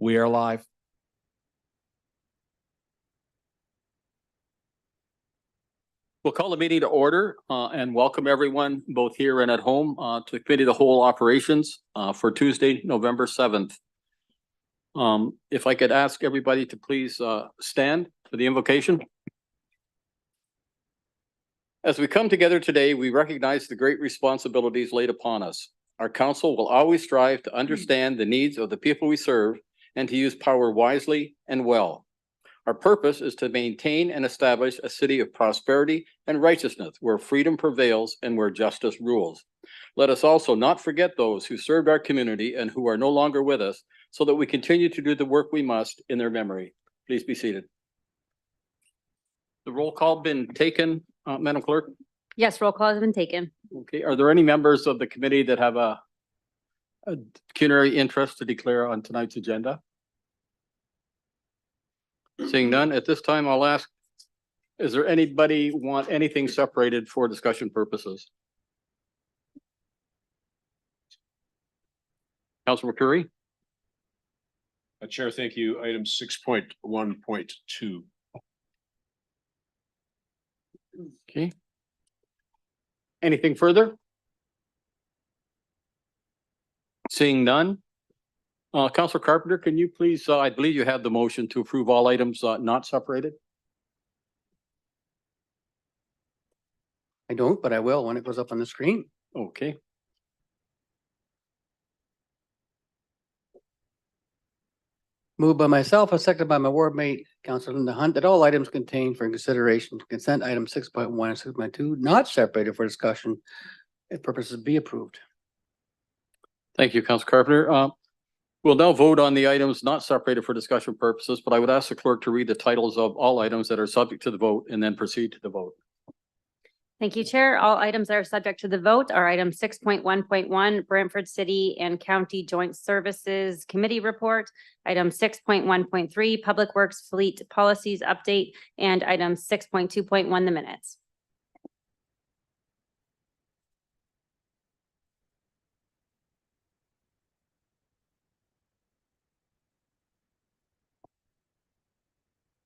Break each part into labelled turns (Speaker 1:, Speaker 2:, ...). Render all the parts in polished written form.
Speaker 1: We are live. We'll call the meeting to order and welcome everyone, both here and at home, to the Committee of the Whole Operations for Tuesday, November 7th. If I could ask everybody to please stand for the invocation. As we come together today, we recognize the great responsibilities laid upon us. Our council will always strive to understand the needs of the people we serve and to use power wisely and well. Our purpose is to maintain and establish a city of prosperity and righteousness where freedom prevails and where justice rules. Let us also not forget those who served our community and who are no longer with us, so that we continue to do the work we must in their memory. Please be seated. The roll call been taken, Madam Clerk?
Speaker 2: Yes, roll call has been taken.
Speaker 1: Okay, are there any members of the committee that have a pecuniary interest to declare on tonight's agenda? Seeing none, at this time, I'll ask, is there anybody want anything separated for discussion purposes? Councilor McCurry?
Speaker 3: Chair, thank you. Item 6.1.2.
Speaker 1: Okay. Anything further? Seeing none. Councilor Carpenter, can you please, I believe you have the motion to approve all items not separated?
Speaker 4: I don't, but I will when it goes up on the screen.
Speaker 1: Okay.
Speaker 4: Moved by myself, and seconded by my ward mate, Councilor Linda Hunt, that all items contained for consideration to consent item 6.1 and 6.2, not separated for discussion, if purposes be approved.
Speaker 1: Thank you, Councilor Carpenter. We'll now vote on the items not separated for discussion purposes, but I would ask the clerk to read the titles of all items that are subject to the vote and then proceed to the vote.
Speaker 2: Thank you, Chair. All items that are subject to the vote are item 6.1.1, Brantford City and County Joint Services Committee Report, item 6.1.3, Public Works Fleet Policies Update, and item 6.2.1, the minutes.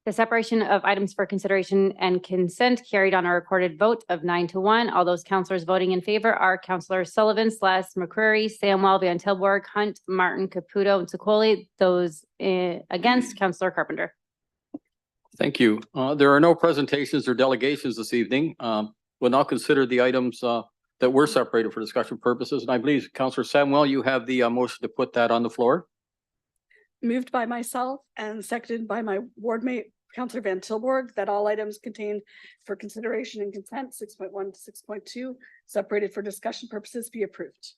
Speaker 2: The separation of items for consideration and consent carried on a recorded vote of 9-1. All those councillors voting in favor are Councillors Sullivan, Sless, McCreary, Samwell, Van Tilburg, Hunt, Martin, Caputo, and Sicoli. Those against, Councillor Carpenter.
Speaker 1: Thank you. There are no presentations or delegations this evening. We'll now consider the items that were separated for discussion purposes. And I believe, Councillor Samwell, you have the motion to put that on the floor.
Speaker 5: Moved by myself and seconded by my ward mate, Councillor Van Tilburg, that all items contained for consideration and consent 6.1 to 6.2 separated for discussion purposes be approved.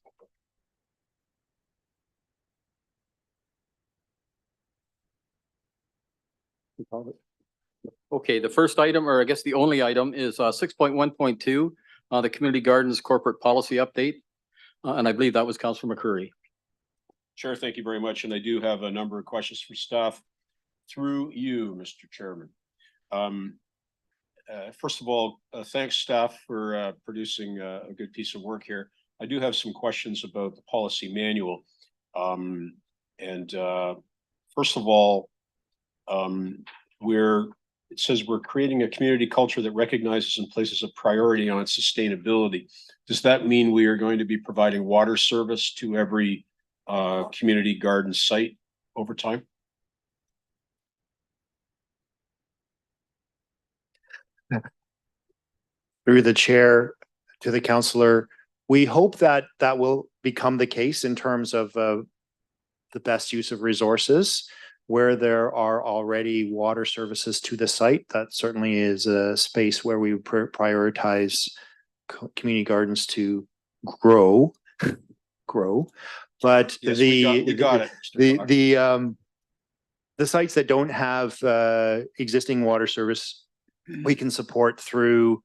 Speaker 1: Okay, the first item, or I guess the only item, is 6.1.2, the Community Gardens Corporate Policy Update. And I believe that was Councillor McCurry.
Speaker 3: Chair, thank you very much. And I do have a number of questions from staff through you, Mr. Chairman. First of all, thanks staff for producing a good piece of work here. I do have some questions about the policy manual. First of all, it says we're creating a community culture that recognizes and places a priority on sustainability. Does that mean we are going to be providing water service to every community garden site over time?
Speaker 6: Through the chair to the councillor, we hope that that will become the case in terms of the best use of resources. Where there are already water services to the site, that certainly is a space where we prioritize community gardens to grow. But
Speaker 3: Yes,
Speaker 6: the
Speaker 3: we got it, Mr.
Speaker 6: the sites that don't have existing water service, we can support through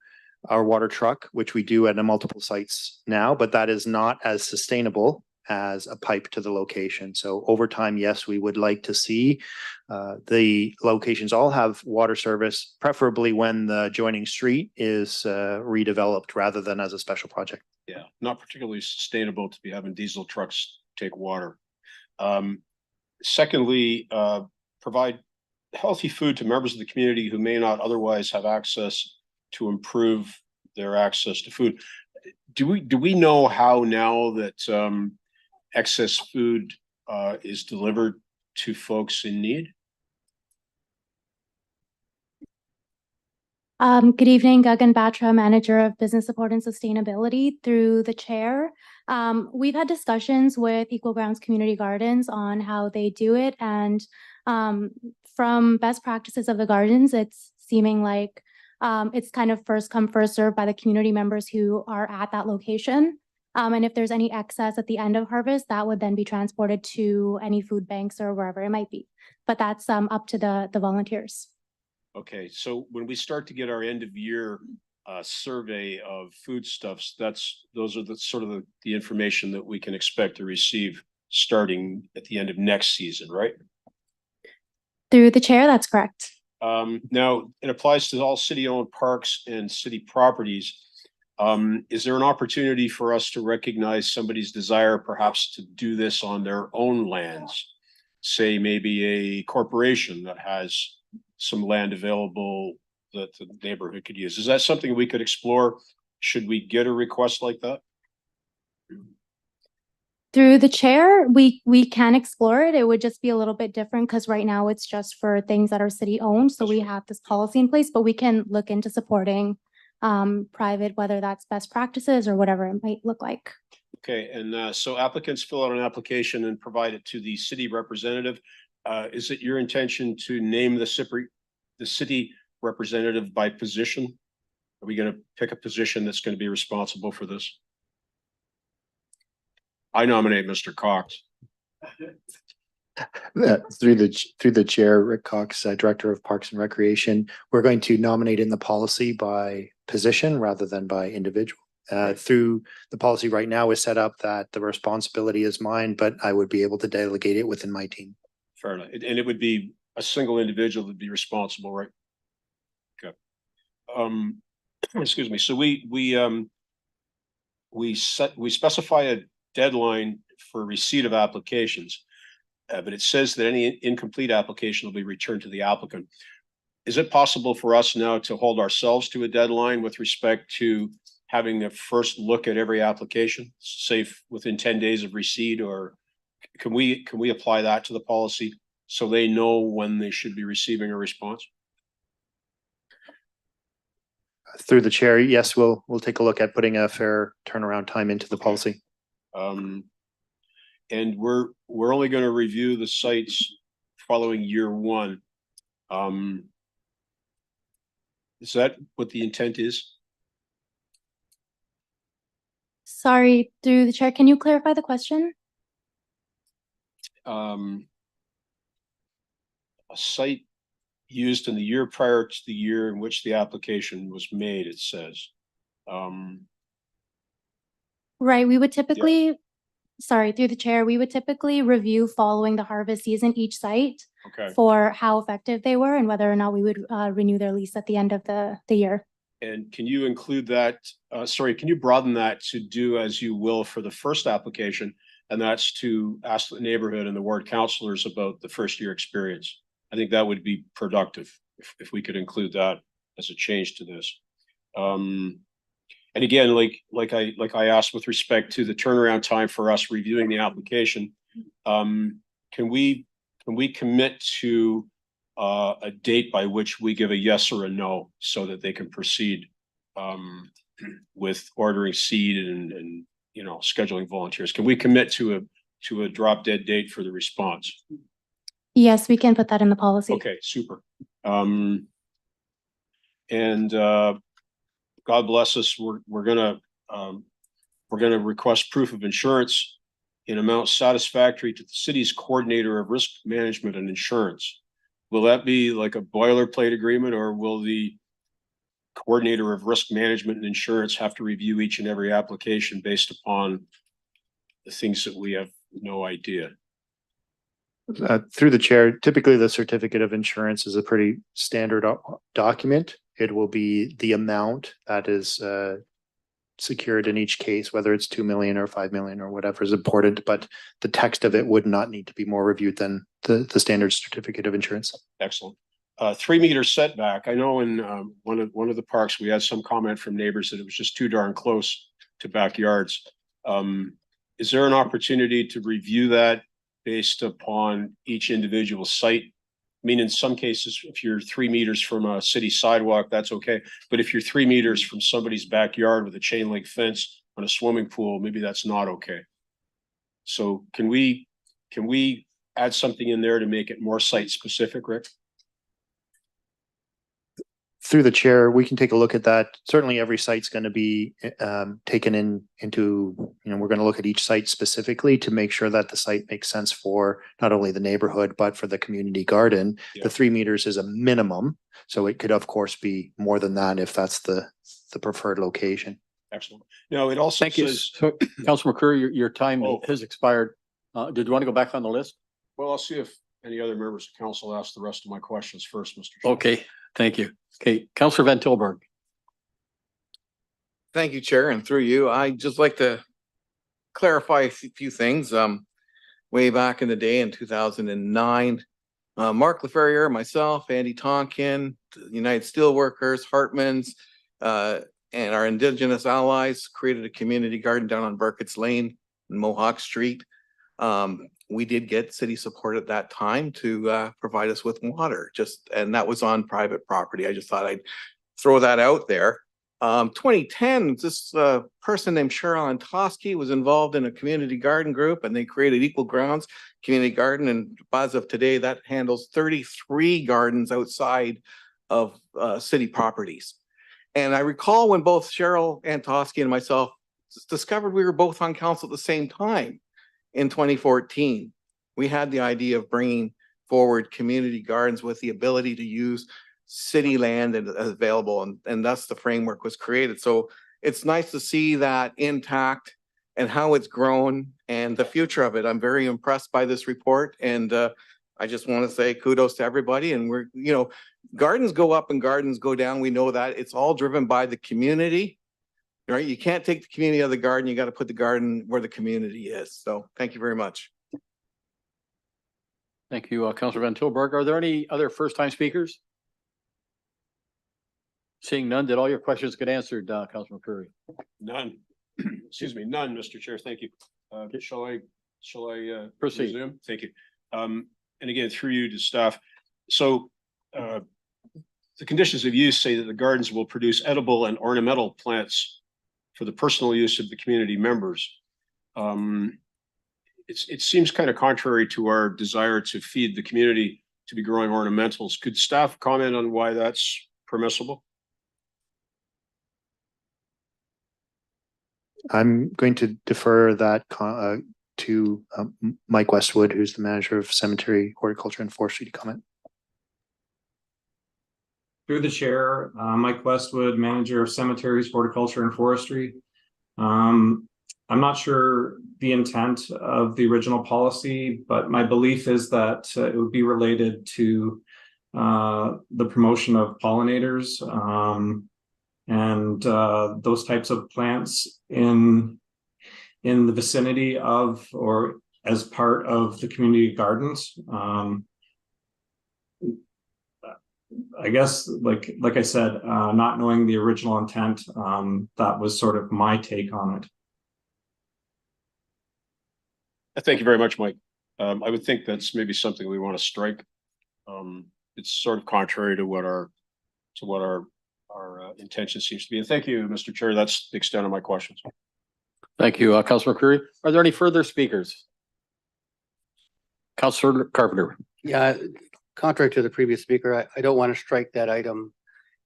Speaker 6: our water truck, which we do at multiple sites now, but that is not as sustainable as a pipe to the location. So over time, yes, we would like to see the locations all have water service, preferably when the adjoining street is redeveloped rather than as a special project.
Speaker 3: Yeah, not particularly sustainable to be having diesel trucks take water. Secondly, provide healthy food to members of the community who may not otherwise have access to improve their access to food. Do we know how now that excess food is delivered to folks in need?
Speaker 7: Good evening, Gagan Batra, Manager of Business Support and Sustainability through the chair. We've had discussions with Equal Grounds Community Gardens on how they do it, and from best practices of the gardens, it's seeming like it's kind of first come, first served by the community members who are at that location. And if there's any excess at the end of harvest, that would then be transported to any food banks or wherever it might be. But that's up to the volunteers.
Speaker 3: Okay, so when we start to get our end of year survey of foodstuffs, those are the sort of the information that we can expect to receive starting at the end of next season, right?
Speaker 7: Through the chair, that's correct.
Speaker 3: Now, it applies to all city-owned parks and city properties. Is there an opportunity for us to recognize somebody's desire perhaps to do this on their own lands? Say maybe a corporation that has some land available that the neighborhood could use. Is that something we could explore? Should we get a request like that?
Speaker 7: Through the chair, we can explore it. It would just be a little bit different because right now it's just for things that are city owned. So we have this policy in place, but we can look into supporting private, whether that's best practices or whatever it might look like.
Speaker 3: Okay, and so applicants fill out an application and provide it to the city representative. Is it your intention to name the city representative by position? Are we going to pick a position that's going to be responsible for this? I nominate Mr. Cox.
Speaker 6: Through the chair, Rick Cox, Director of Parks and Recreation, we're going to nominate in the policy by position rather than by individual. Through the policy right now is set up that the responsibility is mine, but I would be able to delegate it within my team.
Speaker 3: Fair enough. And it would be a single individual that'd be responsible, right? Okay. Excuse me. So we specify a deadline for receipt of applications, but it says that any incomplete application will be returned to the applicant. Is it possible for us now to hold ourselves to a deadline with respect to having the first look at every application, say within 10 days of receipt, or can we apply that to the policy so they know when they should be receiving a response?
Speaker 6: Through the chair, yes, we'll take a look at putting a fair turnaround time into the policy.
Speaker 3: And we're only going to review the sites following year one. Is that what the intent is?
Speaker 7: Sorry, through the chair, can you clarify the question?
Speaker 3: A site used in the year prior to the year in which the application was made, it says.
Speaker 7: Right, we would typically, sorry, through the chair, we would typically review following the harvest season each site
Speaker 3: Okay.
Speaker 7: for how effective they were and whether or not we would renew their lease at the end of the year.
Speaker 3: And can you include that, can you broaden that to do as you will for the first application? And that's to ask the neighborhood and the ward councilors about the first year experience. I think that would be productive if we could include that as a change to this. And again, like I asked with respect to the turnaround time for us reviewing the application, can we commit to a date by which we give a yes or a no so that they can proceed with ordering seed and scheduling volunteers? Can we commit to a drop dead date for the response?
Speaker 7: Yes, we can put that in the policy.
Speaker 3: Okay, super. And God bless us. We're gonna request proof of insurance in amount satisfactory to the city's coordinator of risk management and insurance. Will that be like a boilerplate agreement, or will the coordinator of risk management and insurance have to review each and every application based upon the things that we have no idea?
Speaker 6: Through the chair, typically the certificate of insurance is a pretty standard document. It will be the amount that is secured in each case, whether it's 2 million or 5 million or whatever is important, but the text of it would not need to be more reviewed than the standard certificate of insurance.
Speaker 3: Excellent. 3 meter setback. I know in one of the parks, we had some comment from neighbors that it was just too darn close to backyards. Is there an opportunity to review that based upon each individual site? I mean, in some cases, if you're 3 meters from a city sidewalk, that's okay. But if you're 3 meters from somebody's backyard with a chain link fence on a swimming pool, maybe that's not okay. So can we add something in there to make it more site specific, Rick?
Speaker 6: Through the chair, we can take a look at that. Certainly every site's going to be taken into, we're going to look at each site specifically to make sure that the site makes sense for not only the neighborhood, but for the community garden.
Speaker 3: Yeah.
Speaker 6: The 3 meters is a minimum. So it could of course be more than that if that's the preferred location.
Speaker 3: Excellent. No, it also
Speaker 1: Thank you.
Speaker 3: says,
Speaker 1: So, Councilor McCurry, your time
Speaker 3: Oh.
Speaker 1: has expired. Did you want to go back on the list?
Speaker 3: well, I'll see if any other members of council ask the rest of my questions first, Mr. Chair.
Speaker 1: Okay, thank you. Okay, Councilor Van Tilburg.
Speaker 8: Thank you, Chair, and through you, I'd just like to clarify a few things. Way back in the day in 2009, Mark LaFerriere, myself, Andy Tonkin, United Steelworkers, Hartman's, and our Indigenous allies created a community garden down on Burkett's Lane and Mohawk Street. We did get city support at that time to provide us with water, and that was on private property. I just thought I'd throw that out there. 2010, this person named Cheryl Antosky was involved in a community garden group, and they created Equal Grounds Community Garden. And as of today, that handles 33 gardens outside of city properties. And I recall when both Cheryl Antosky and myself discovered we were both on council at the same time in 2014. We had the idea of bringing forward community gardens with the ability to use city land and available, and thus the framework was created. So it's nice to see that intact and how it's grown and the future of it. I'm very impressed by this report, and I just want to say kudos to everybody. And we're, gardens go up and gardens go down. We know that it's all driven by the community, right? You can't take the community out of the garden. You got to put the garden where the community is. So thank you very much.
Speaker 1: Thank you, Councilor Van Tilburg. Are there any other first-time speakers? Seeing none, did all your questions get answered, Councilor McCurry?
Speaker 3: None. Excuse me, none, Mr. Chair. Thank you. Shall I
Speaker 1: Proceed.
Speaker 3: resume? Thank you. And again, through you to staff. So the conditions of use say that the gardens will produce edible and ornamental plants for the personal use of the community members. It seems kind of contrary to our desire to feed the community to be growing ornamentals. Could staff comment on why that's permissible?
Speaker 6: I'm going to defer that to Mike Westwood, who's the manager of Cemetery, Horticulture and Forestry, to comment.
Speaker 9: Through the chair, Mike Westwood, manager of Cemeteries, Horticulture and Forestry. I'm not sure the intent of the original policy, but my belief is that it would be related to the promotion of pollinators and those types of plants in the vicinity of or as part of the community gardens. I guess, like I said, not knowing the original intent, that was sort of my take on it.
Speaker 3: Thank you very much, Mike. I would think that's maybe something we want to strike. It's sort of contrary to what our intention seems to be. And thank you, Mr. Chair. That's the extent of my questions.
Speaker 1: Thank you, Councilor McCurry. Are there any further speakers? Councilor Carpenter.
Speaker 4: Yeah, contrary to the previous speaker, I don't want to strike that item.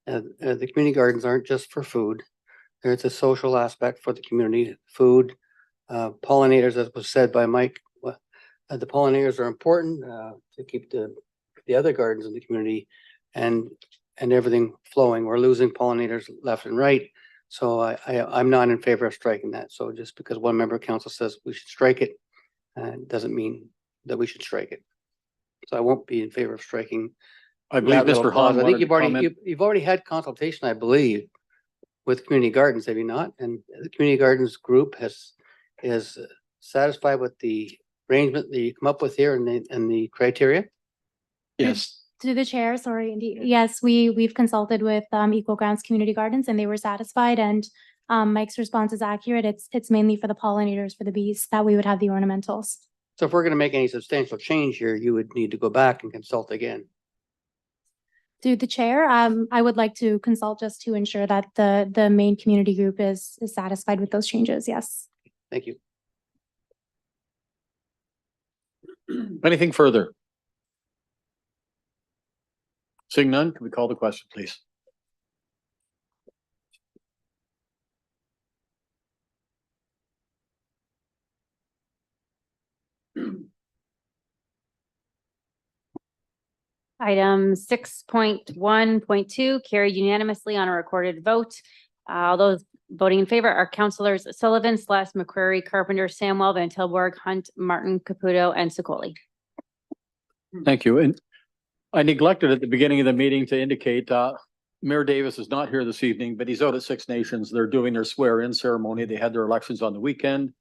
Speaker 4: The community gardens aren't just for food. There's a social aspect for the community, food, pollinators, as was said by Mike. The pollinators are important to keep the other gardens in the community and everything flowing. We're losing pollinators left and right. So I'm not in favor of striking that. So just because one member of council says we should strike it, doesn't mean that we should strike it. So I won't be in favor of striking.
Speaker 1: I believe
Speaker 4: that little
Speaker 1: Mr.
Speaker 4: clause.
Speaker 1: Hahn
Speaker 4: I think
Speaker 1: wanted to comment.
Speaker 4: you've already had consultation, I believe, with community gardens, have you not? And the community gardens group is satisfied with the arrangement that you come up with here and the criteria?
Speaker 3: Yes.
Speaker 7: Through the chair, sorry, indeed. Yes, we've consulted with Equal Grounds Community Gardens and they were satisfied and Mike's response is accurate. It's mainly for the pollinators, for the bees, that we would have the ornamentals.
Speaker 4: So if we're gonna make any substantial change here, you would need to go back and consult again.
Speaker 7: Through the chair, I would like to consult just to ensure that the main community group is satisfied with those changes, yes.
Speaker 4: Thank you.
Speaker 1: Anything further? Seeing none, can we call the question, please?
Speaker 2: Item 6.1.2 carried unanimously on a recorded vote. All those voting in favor are Councilors Sullivan, McCreary, Carpenter, Samwell, Van Tilburg, Hunt, Martin, Caputo, and Sicoli.
Speaker 1: Thank you. And I neglected at the beginning of the meeting to indicate, Mayor Davis is not here this evening, but he's out at Six Nations. They're doing their swear-in ceremony. They had their elections on the weekend.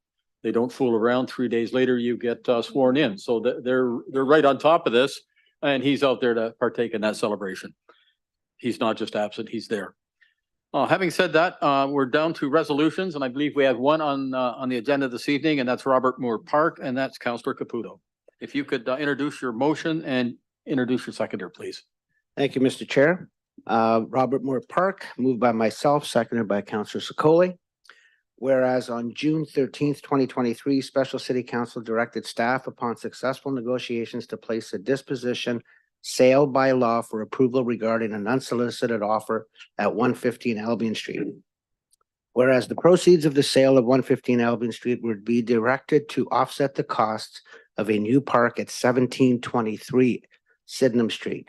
Speaker 1: They don't fool around. 3 days later, you get sworn in. So they're right on top of this. And he's out there to partake in that celebration. He's not just absent, he's there. Having said that, we're down to resolutions, and I believe we have one on the agenda this evening, and that's Robert Moore Park, and that's Councillor Caputo. If you could introduce your motion and introduce your seconder, please.
Speaker 10: Thank you, Mr. Chair. Robert Moore Park, moved by myself, seconded by Councillor Sicoli. Whereas on June 13th, 2023, Special City Council directed staff upon successful negotiations to place a disposition sale by law for approval regarding an unsolicited offer at 115 Albion Street. Whereas the proceeds of the sale of 115 Albion Street would be directed to offset the costs of a new park at 1723 Sydenham Street.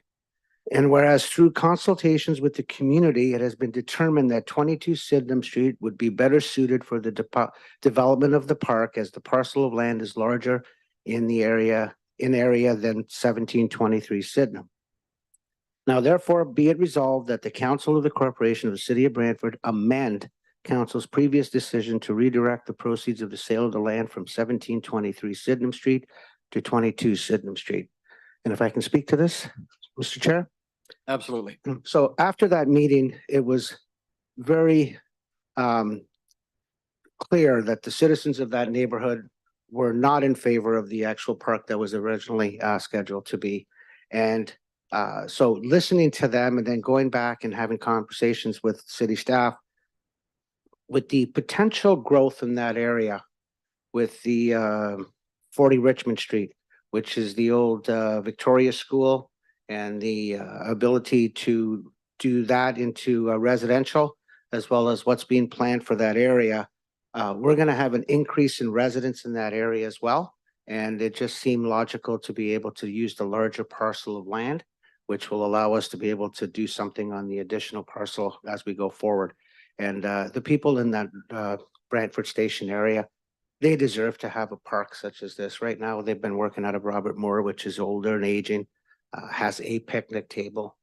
Speaker 10: And whereas through consultations with the community, it has been determined that 22 Sydenham Street would be better suited for the development of the park, as the parcel of land is larger in area than 1723 Sydenham. Now, therefore, be it resolved that the Council of the Corporation of the City of Brantford amend Council's previous decision to redirect the proceeds of the sale of the land from 1723 Sydenham Street to 22 Sydenham Street. And if I can speak to this, Mr. Chair?
Speaker 1: Absolutely.
Speaker 10: So after that meeting, it was very clear that the citizens of that neighborhood were not in favor of the actual park that was originally scheduled to be. And so listening to them and then going back and having conversations with city staff, with the potential growth in that area, with the 40 Richmond Street, which is the old Victoria School, and the ability to do that into residential, as well as what's being planned for that area, we're going to have an increase in residents in that area as well. And it just seemed logical to be able to use the larger parcel of land, which will allow us to be able to do something on the additional parcel as we go forward. And the people in that Brantford Station area, they deserve to have a park such as this. Right now, they've been working out of Robert Moore, which is older and aging. Has a picnic table.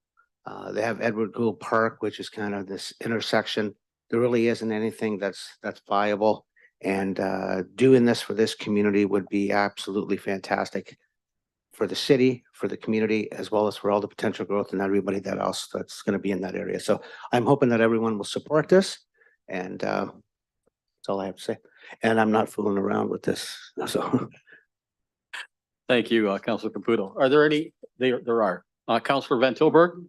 Speaker 10: They have Edward Gould Park, which is kind of this intersection. There really isn't anything that's viable. And doing this for this community would be absolutely fantastic for the city, for the community, as well as for all the potential growth and everybody that else that's going to be in that area. So I'm hoping that everyone will support this. And that's all I have to say. And I'm not fooling around with this. So.
Speaker 1: Thank you, Councillor Caputo. Are there any? There are. Councillor Van Tilburg?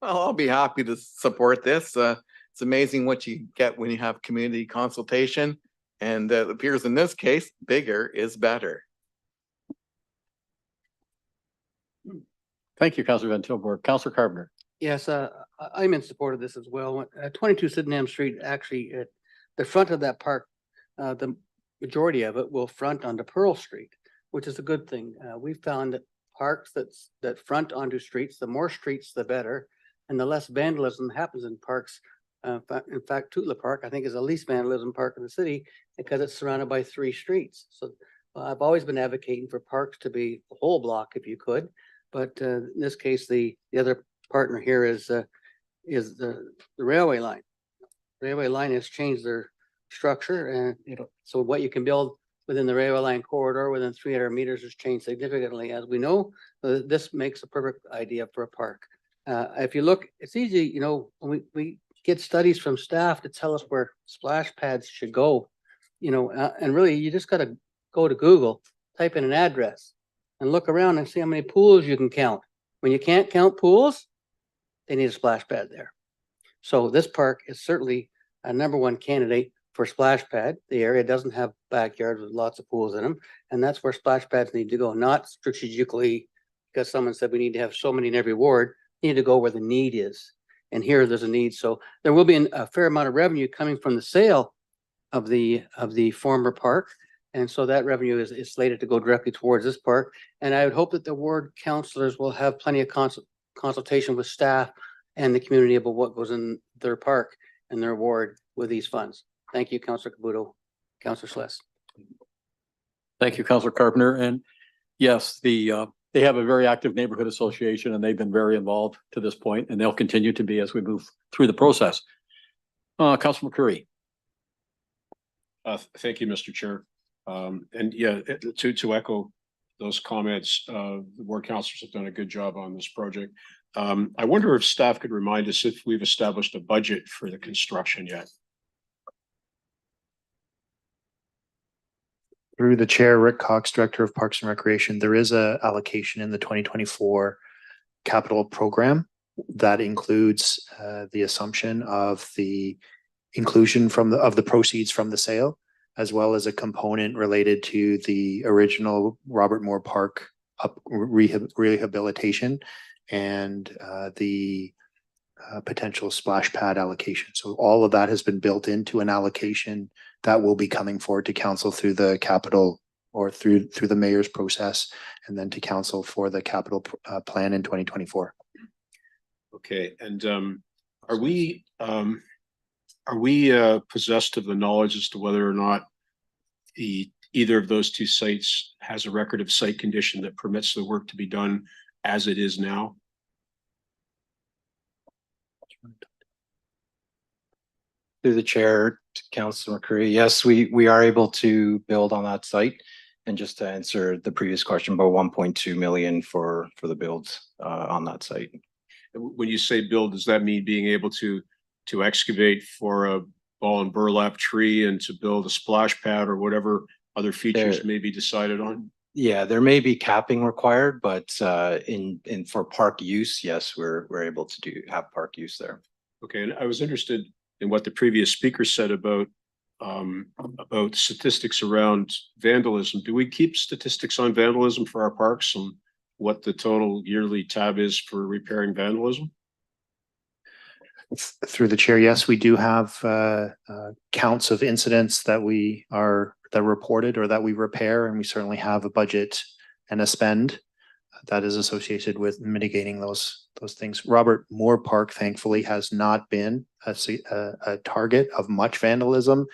Speaker 8: Well, I'll be happy to support this. It's amazing what you get when you have community consultation. And it appears in this case, bigger is better.
Speaker 1: Thank you, Councillor Van Tilburg. Councillor Carpenter?
Speaker 4: Yes, I'm in support of this as well. 22 Sydenham Street, actually, at the front of that park, the majority of it will front onto Pearl Street, which is a good thing. We found that parks that front onto streets, the more streets, the better, and the less vandalism happens in parks. In fact, Tootla Park, I think, is the least vandalism park in the city because it's surrounded by 3 streets. So I've always been advocating for parks to be the whole block if you could, but in this case, the other partner here is is the railway line. Railway line has changed their structure and so what you can build within the railway line corridor within 300 meters has changed significantly. As we know, this makes a perfect idea for a park. If you look, it's easy, you know, when we get studies from staff to tell us where splash pads should go, you know, and really you just got to go to Google, type in an address and look around and see how many pools you can count. When you can't count pools, they need a splash pad there. So this park is certainly a #1 candidate for splash pad. The area doesn't have backyards with lots of pools in them. And that's where splash pads need to go, not strategically because someone said we need to have so many in every ward. You need to go where the need is. And here there's a need. So there will be a fair amount of revenue coming from the sale of the former park. And so that revenue is slated to go directly towards this park. And I would hope that the ward councilors will have plenty of consultation with staff and the community about what goes in their park and their ward with these funds. Thank you, Councillor Caputo. Councillor Sless.
Speaker 1: Thank you, Councillor Carpenter. And yes, they have a very active neighborhood association and they've been very involved to this point and they'll continue to be as we move through the process. Councillor McCurry.
Speaker 3: Thank you, Mr. Chair. And yeah, to echo those comments, the ward councilors have done a good job on this project. I wonder if staff could remind us if we've established a budget for the construction yet.
Speaker 6: Through the chair, Rick Cox, Director of Parks and Recreation, there is a allocation in the 2024 capital program that includes the assumption of the inclusion of the proceeds from the sale, as well as a component related to the original Robert Moore Park rehabilitation and the potential splash pad allocation. So all of that has been built into an allocation that will be coming forward to council through the capital or through the mayor's process and then to council for the capital plan in 2024.
Speaker 3: Okay, and are we possessed of the knowledge as to whether or not either of those two sites has a record of site condition that permits the work to be done as it is now?
Speaker 11: Through the chair to Councilor McCurry, yes, we are able to build on that site. And just to answer the previous question, about 1.2 million for the builds on that site.
Speaker 3: When you say build, does that mean being able to excavate for a ball and burlap tree and to build a splash pad or whatever other features may be decided on?
Speaker 11: Yeah, there may be capping required, but for park use, yes, we're able to have park use there.
Speaker 3: Okay, and I was interested in what the previous speaker said about statistics around vandalism. Do we keep statistics on vandalism for our parks and what the total yearly tab is for repairing vandalism?
Speaker 6: Through the chair, yes, we do have counts of incidents that that reported or that we repair, and we certainly have a budget and a spend that is associated with mitigating those things. Robert Moore Park, thankfully, has not been a target of much vandalism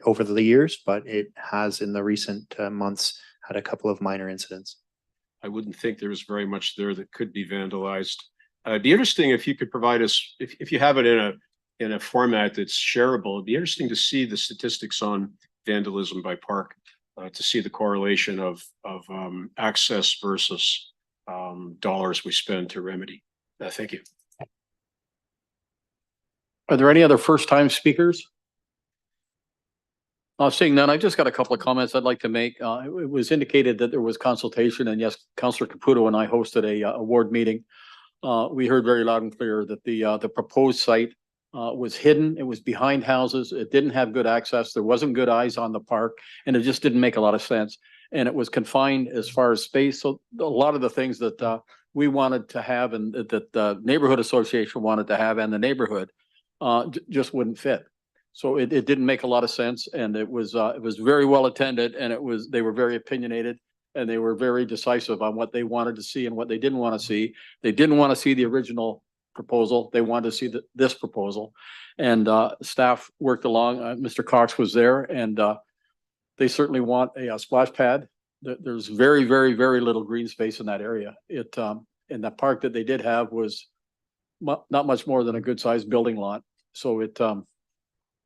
Speaker 6: over the years, but it has in the recent months had a couple of minor incidents.
Speaker 3: I wouldn't think there was very much there that could be vandalized. It'd be interesting if you could provide us, if you have it in a format that's shareable, it'd be interesting to see the statistics on vandalism by park, to see the correlation of access versus dollars we spend to remedy. Thank you.
Speaker 1: Are there any other first-time speakers? Seeing none, I've just got a couple of comments I'd like to make. It was indicated that there was consultation, and yes, Councillor Caputo and I hosted a ward meeting. We heard very loud and clear that the proposed site was hidden. It was behind houses. It didn't have good access. There wasn't good eyes on the park, and it just didn't make a lot of sense. And it was confined as far as space. So a lot of the things that we wanted to have and that the neighborhood association wanted to have and the neighborhood just wouldn't fit. So it didn't make a lot of sense, and it was very well attended, and they were very opinionated, and they were very decisive on what they wanted to see and what they didn't want to see. They didn't want to see the original proposal. They wanted to see this proposal, and staff worked along. Mr. Cox was there, and they certainly want a splash pad. There's very, very, very little green space in that area. And the park that they did have was not much more than a good sized building lot. So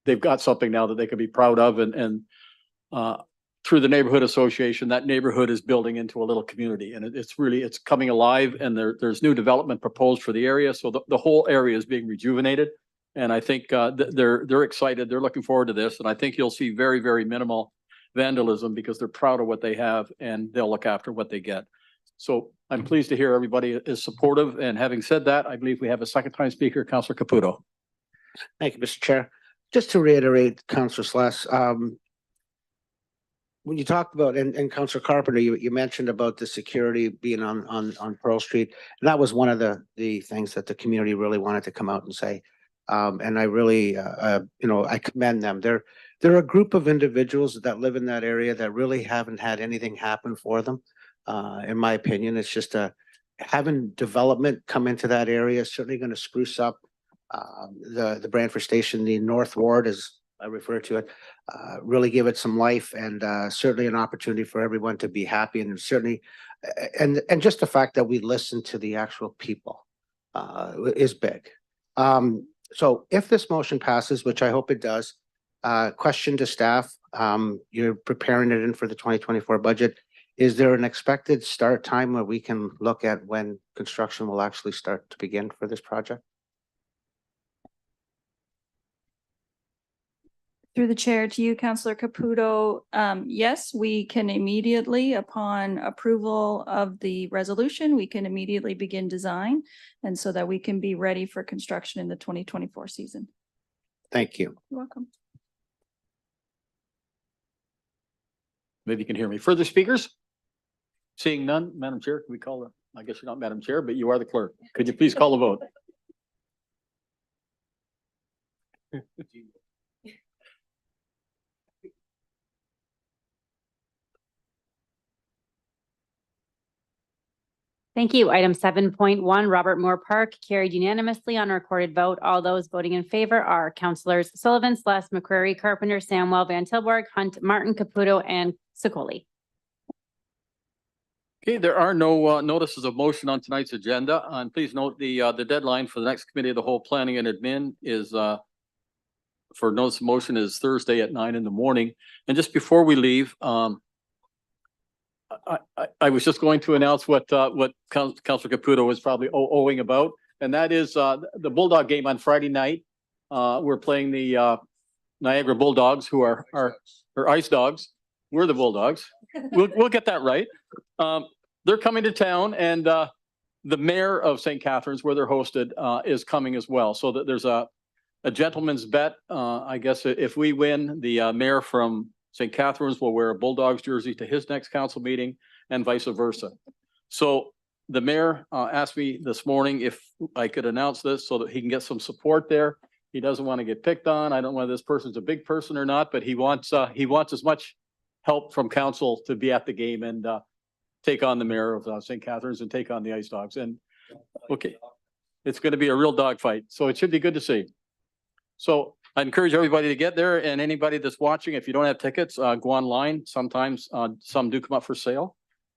Speaker 1: they've got something now that they can be proud of and through the neighborhood association, that neighborhood is building into a little community and it's coming alive and there's new development proposed for the area. So the whole area is being rejuvenated. And I think they're excited. They're looking forward to this. And I think you'll see very, very minimal vandalism because they're proud of what they have and they'll look after what they get. So I'm pleased to hear everybody is supportive. And having said that, I believe we have a second time speaker, Councillor Caputo.
Speaker 10: Thank you, Mr. Chair. Just to reiterate, Councillor Slass, when you talked about, and Councillor Carpenter, you mentioned about the security being on Pearl Street. And that was one of the things that the community really wanted to come out and say. And I really, I commend them. They're a group of individuals that live in that area that really haven't had anything happen for them. In my opinion, it's just having development come into that area is certainly going to spruce up the Brantford Station, the North Ward, as I refer to it, really give it some life and certainly an opportunity for everyone to be happy and certainly, and just the fact that we listen to the actual people is big. So if this motion passes, which I hope it does, question to staff, you're preparing it in for the 2024 budget. Is there an expected start time where we can look at when construction will actually start to begin for this project?
Speaker 12: Through the chair to you, Councillor Caputo. Yes, we can immediately, upon approval of the resolution, we can immediately begin design and so that we can be ready for construction in the 2024 season.
Speaker 10: Thank you.
Speaker 12: You're welcome.
Speaker 1: Maybe you can hear me. Further speakers? Seeing none, Madam Chair, can we call it? I guess you're not Madam Chair, but you are the clerk. Could you please call the vote?
Speaker 2: Thank you. Item 7.1, Robert Moore Park, carried unanimously on a recorded vote. All those voting in favor are Councillors Sullivan, Slass, McCreary, Carpenter, Samwell, Van Tilburg, Hunt, Martin, Caputo, and Sicoli.
Speaker 1: Okay, there are no notices of motion on tonight's agenda. And please note the deadline for the next committee of the whole planning and admin is for notice of motion is Thursday at 9 a.m. And just before we leave, I was just going to announce what Councillor Caputo was probably owing about, and that is the Bulldog game on Friday night. We're playing the Niagara Bulldogs, who are Ice Dogs. We're the Bulldogs. We'll get that right. They're coming to town, and the mayor of St. Catharines, where they're hosted, is coming as well. So that there's a gentleman's bet. I guess if we win, the mayor from St. Catharines will wear a Bulldogs jersey to his next council meeting and vice versa. So the mayor asked me this morning if I could announce this so that he can get some support there. He doesn't want to get picked on. I don't know whether this person's a big person or not, but he wants as much help from council to be at the game and take on the mayor of St. Catharines and take on the Ice Dogs. And okay, it's going to be a real dogfight. So it should be good to see. So I encourage everybody to get there, and anybody that's watching, if you don't have tickets, go online. Sometimes some do come up for sale,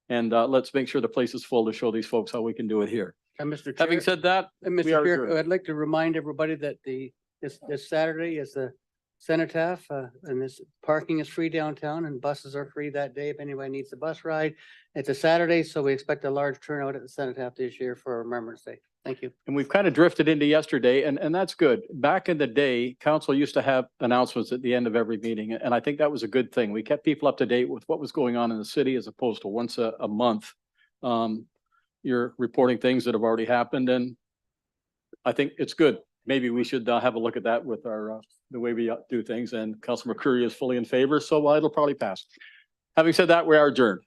Speaker 1: and let's make sure the place is full to show these folks how we can do it here.
Speaker 4: And Mr. Chair,
Speaker 1: Having said that,
Speaker 4: Mr.
Speaker 1: we are
Speaker 4: Chair,
Speaker 1: adjourned.
Speaker 4: I'd like to remind everybody that this Saturday is the cenotaph, and this parking is free downtown and buses are free that day if anybody needs a bus ride. It's a Saturday, so we expect a large turnout at the cenotaph this year for Remembrance Day. Thank you.
Speaker 1: And we've kind of drifted into yesterday, and that's good. Back in the day, council used to have announcements at the end of every meeting, and I think that was a good thing. We kept people up to date with what was going on in the city as opposed to once a month. You're reporting things that have already happened, and I think it's good. Maybe we should have a look at that with our the way we do things, and Councilor McCreary is fully in favor, so it'll probably pass. Having said that, we are adjourned.